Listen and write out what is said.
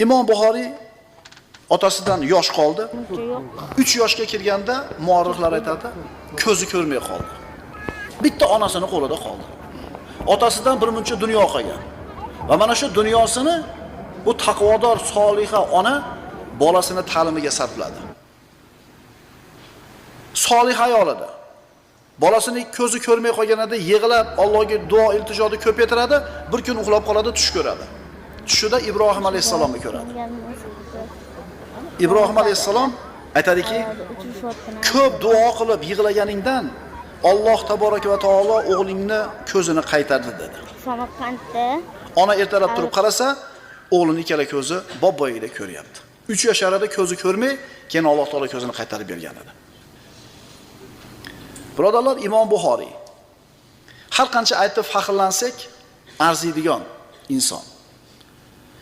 Imom Buxoriy otasidan yosh qoldi. 3 yoshga kirganda muarrixlar aytadi, ko'zi ko'rmay qoldi. Bitta onasini qo'lida qoldi. Otasidan bir muncha dunyo qolgan. Va mana shu dunyosini bu taqvodor soliha ona bolasini ta'limiga sarfladi. Solih ayolida bolasini ko'zi ko'rmay qolganida yig'lab Allohga duo iltijoni ko'paytiradi, bir kun uxlab qoladi, tush ko'radi. Tushida Ibrohim alayhisalomni ko'radi. Ibrohim alayhisalom aytadiki, ko'p duo qilib yig'laganingdan Alloh taboraka va taolo o'g'lingni ko'zini qaytardi dedi. Samarqandda Ona ertalab turib qarasa, o'g'lini ikkala ko'zi bobboyida ko'ryapti. 3 yosharida ko'zi ko'rmay, keyin Alloh taolo ko'zini qaytarib bergan edi. Birodarlar, Imom Buxoriy har qancha aytib faxrlansak arziydigan inson.